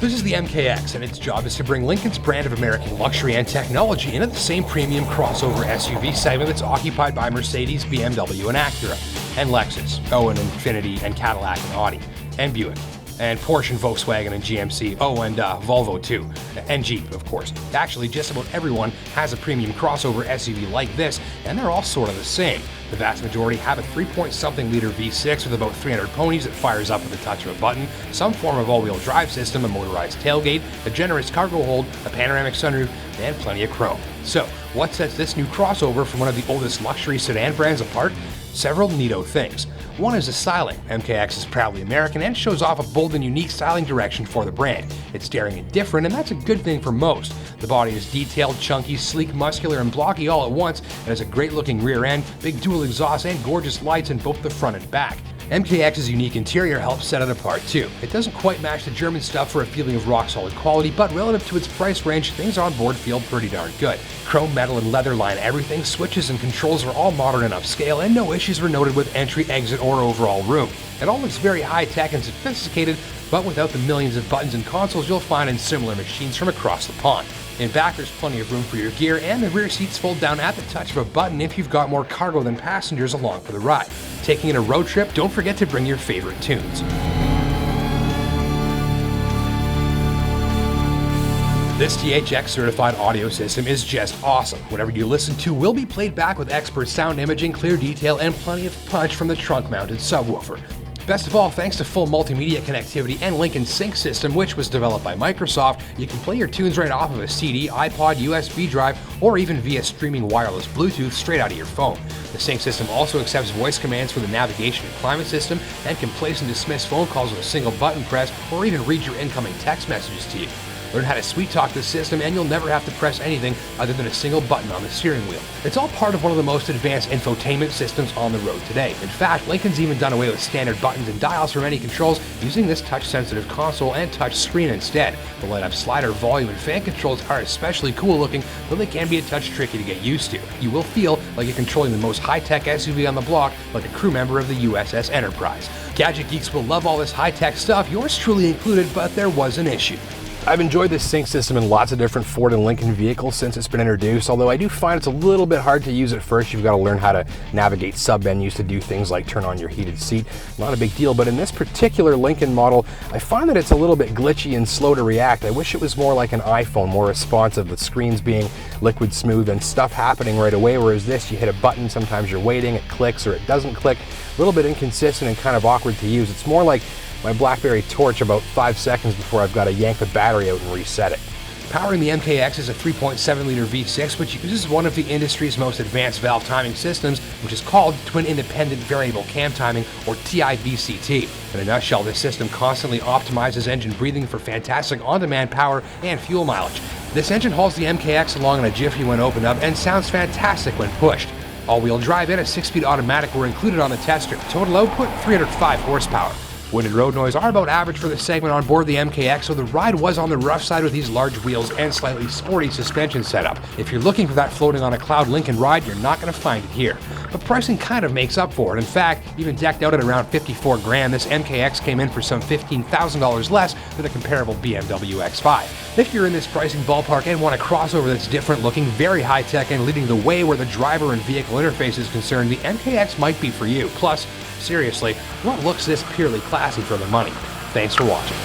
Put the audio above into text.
This is the MKX, and its job is to bring Lincoln's brand of American luxury and technology into the same premium crossover SUV segment that's occupied by Mercedes, BMW and Acura, and Lexus, and Infiniti, and Cadillac and Audi, and Buick, and Porsche and Volkswagen and GMC, and Volvo too, and Jeep, of course. Actually, just about everyone has a premium crossover SUV like this, and they're all sort of the same. The vast majority have a 3-point-something-liter V6 with about 300 ponies that fires up with the touch of a button, some form of all-wheel drive system, a motorized tailgate, a generous cargo hold, a panoramic sunroof, and plenty of chrome. So, what sets this new crossover from one of the oldest luxury sedan brands apart? Several neato things. One is the styling. MKX is proudly American and shows off a bold and unique styling direction for the brand. It's daring and different, and that's a good thing for most. The body is detailed, chunky, sleek, muscular, and blocky all at once, and has a great-looking rear end, big dual exhaust, and gorgeous lights in both the front and back. MKX's unique interior helps set it apart too. It doesn't quite match the German stuff for a feeling of rock-solid quality, but relative to its price range, things on board feel pretty darn good. Chrome, metal, and leather line everything, switches and controls are all modern and upscale, and no issues were noted with entry, exit, or overall room. It all looks very high-tech and sophisticated, but without the millions of buttons and consoles you'll find in similar machines from across the pond. In back, there's plenty of room for your gear, and the rear seats fold down at the touch of a button if you've got more cargo than passengers along for the ride. Taking it a road trip, don't forget to bring your favorite tunes. This THX certified audio system is just awesome. Whatever you listen to will be played back with expert sound imaging, clear detail, and plenty of punch from the trunk-mounted subwoofer. Best of all, thanks to full multimedia connectivity and Lincoln Sync system, which was developed by Microsoft, you can play your tunes right off of a CD, iPod, USB drive, or even via streaming wireless Bluetooth straight out of your phone. The Sync system also accepts voice commands for the navigation and climate system, and can place and dismiss phone calls with a single button press, or even read your incoming text messages to you. Learn how to sweet talk this system, and you'll never have to press anything other than a single button on the steering wheel. It's all part of one of the most advanced infotainment systems on the road today. In fact, Lincoln's even done away with standard buttons and dials for many controls, using this touch-sensitive console and touch screen instead. The light-up slider, volume, and fan controls are especially cool looking, though they can be a touch tricky to get used to. You will feel like you're controlling the most high-tech SUV on the block, like a crew member of the USS Enterprise. Gadget geeks will love all this high-tech stuff, yours truly included, but there was an issue. I've enjoyed this sync system in lots of different Ford and Lincoln vehicles since it's been introduced, although I do find it's a little bit hard to use at first. You've got to learn how to navigate sub-menus to do things like turn on your heated seat. Not a big deal, but in this particular Lincoln model, I find that it's a little bit glitchy and slow to react. I wish it was more like an iPhone, more responsive, with screens being liquid smooth and stuff happening right away, whereas this, you hit a button, sometimes you're waiting, it clicks or it doesn't click. A little bit inconsistent and kind of awkward to use. It's more like my BlackBerry Torch about 5 seconds before I've got to yank the battery out and reset it. Powering the MKX is a 3.7-liter V6, which uses one of the industry's most advanced valve timing systems, which is called Twin Independent Variable Cam Timing, or TIVCT. In a nutshell, this system constantly optimizes engine breathing for fantastic on-demand power and fuel mileage. This engine hauls the MKX along in a jiffy when opened up and sounds fantastic when pushed. All-wheel drive and a 6-speed automatic were included on the tester. Total output, 305 horsepower. Wind and road noise are about average for the segment on board the MKX, so the ride was on the rough side with these large wheels and slightly sporty suspension setup. If you're looking for that floating on a cloud Lincoln ride, you're not going to find it here. But pricing kind of makes up for it. In fact, even decked out at around $54,000, this MKX came in for some $15,000 less than a comparable BMW X5. If you're in this pricing ballpark and want a crossover that's different looking, very high-tech, and leading the way where the driver and vehicle interface is concerned, the MKX might be for you. Plus, seriously, what looks this purely classy for the money? Thanks for watching.